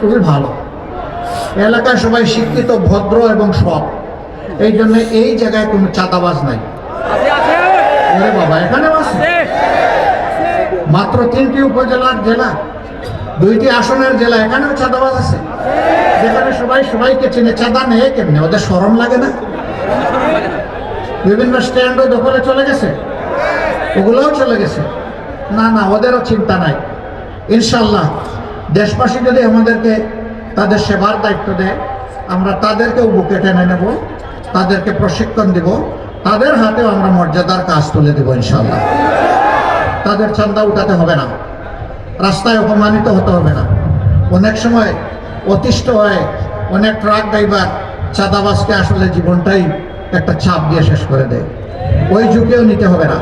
খুবই ভালো। এলাকায় সবাই শিক্ষিত, ভদ্র এবং সৎ, এই জন্য এই জায়গায় কোনো চাঁদাবাজ নাই। আরে বাবা, এখানে আছে মাত্র 3টি উপজেলার জেলা, 2টি আসনের জেলা, এখানেও চাঁদাবাজ আছে, যেখানে সবাই সবাইকে চিনে। চাঁদা নেই কেমনে? ওদের শরম লাগে না? বিভিন্ন স্ট্যান্ডও দখলে চলে গেছে, ওগুলোও চলে গেছে। না না, ওদেরও চিন্তা নাই। ইনশাল্লাহ দেশবাসী যদি আমাদেরকে তাদের সেবার দায়িত্ব দেয়, আমরা তাদেরকেও বুকে টেনে নেব, তাদেরকে প্রশিক্ষণ দিব, তাদের হাতেও আমরা মর্যাদার কাজ তুলে দেব ইনশাল্লাহ। তাদের চাঁদা উঠাতে হবে না, রাস্তায় অপমানিত হতে হবে না। অনেক সময় অতিষ্ঠ হয়ে অনেক ট্রাক ড্রাইভার চাঁদাবাজকে আসলে জীবনটাই একটা চাপ দিয়ে শেষ করে দেয়। ওই ঝুঁকিও নিতে হবে না।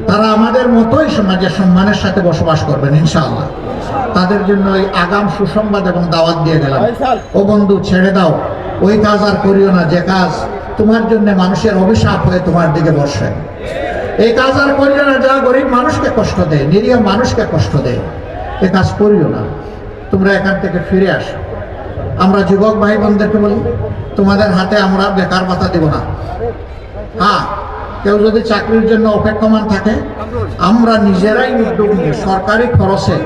তারা আমাদের মতোই সমাজে সম্মানের সাথে বসবাস করবেন ইনশাআল্লাহ। তাদের জন্য ওই আগাম সুসংবাদ এবং দাওয়াত দিয়ে গেলাম। ও বন্ধু, ছেড়ে দাও, ওই কাজ আর করিও না যে কাজ তোমার জন্য মানুষের অভিশাপ হয়ে তোমার দিকে বর্ষে। এই কাজ আর করিও না যা গরিব মানুষকে কষ্ট দেয়, নিরীহ মানুষকে কষ্ট দেয়। এ কাজ করিও না, তোমরা এখান থেকে ফিরে আসো। আমরা যুবক ভাই বোনদেরকে বলি, তোমাদের হাতে আমরা বেকার ভাতা দেব না। হ্যাঁ, কেউ যদি চাকরির জন্য অপেক্ষমান থাকে, আমরা নিজেরাই উদ্যোগ নিয়ে সরকারি খরচে,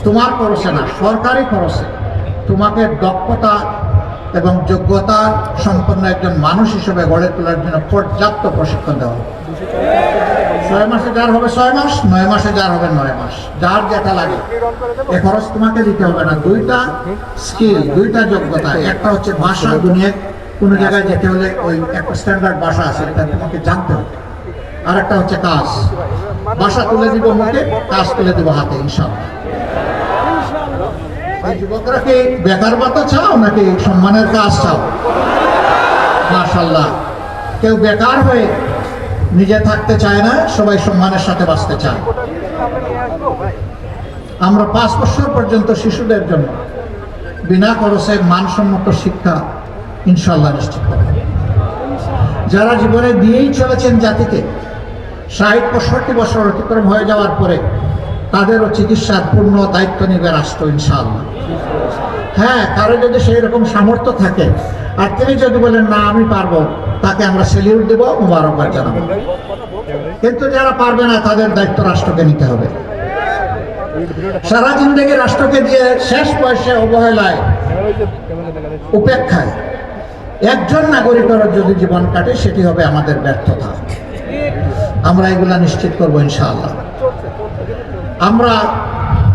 তোমার খরচে না, সরকারি খরচে তোমাকে দক্ষতা এবং যোগ্যতা সম্পন্ন একজন মানুষ হিসেবে গড়ে তোলার জন্য পর্যাপ্ত প্রশিক্ষণ দেওয়া। 6 মাসে যার হবে 6 মাস, 9 মাসে যার হবে 9 মাস, যার যেটা লাগে। এ খরচ তোমাকে দিতে হবে না। 2টা স্কিল, 2টা যোগ্যতা। একটা হচ্ছে ভাষা, দুনিয়ায় কোনো জায়গায় যেতে হলে ওই একটা স্ট্যান্ডার্ড ভাষা আছে, এটা তোমাকে জানতে হবে। আর একটা হচ্ছে কাজ, ভাষা তুলে দিব মুখে, কাজ তুলে দিব হাতে ইনশাআল্লাহ। এই যুবকরা কি বেকার ভাতা চাও নাকি সম্মানের কাজ চাও? মাশাআল্লাহ, কেউ বেকার হয়ে নিজে থাকতে চায় না, সবাই সম্মানের সাথে বাঁচতে চায়। আমরা 5 বছর পর্যন্ত শিশুদের জন্য বিনা খরচে মানসম্মত শিক্ষা ইনশাআল্লাহ নিশ্চিত করব। যারা জীবনে দিয়েই চলেছেন জাতিকে, 60-65 বছর অতিক্রম হয়ে যাওয়ার পরে তাদেরও চিকিৎসার পূর্ণ দায়িত্ব নেবে রাষ্ট্র ইনশাআল্লাহ। হ্যাঁ, কারো যদি সেই রকম সামর্থ্য থাকে আর তিনি যদি বলেন না আমি পারবো, তাকে আমরা সেলিউট দেব, মোবারকবাদ জানাবো। কিন্তু যারা পারবে না, তাদের দায়িত্ব রাষ্ট্রকে নিতে হবে। সারা জিন্দেগি রাষ্ট্রকে দিয়ে শেষ বয়সে অবহেলায়, উপেক্ষায় একজন নাগরিকের যদি জীবন কাটে, সেটি হবে আমাদের ব্যর্থতা। আমরা এগুলা নিশ্চিত করবো ইনশাআল্লাহ। আমরা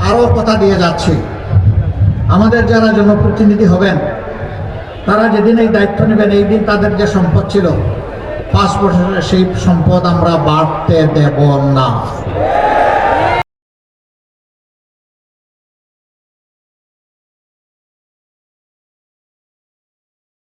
আরো কথা দিয়ে যাচ্ছি, আমাদের যারা জনপ্রতিনিধি হবেন, তারা যেদিন এই দায়িত্ব নেবেন, এই দিন তাদের যে সম্পদ ছিল 5 বছরে, সেই সম্পদ আমরা বাড়তে দেব না।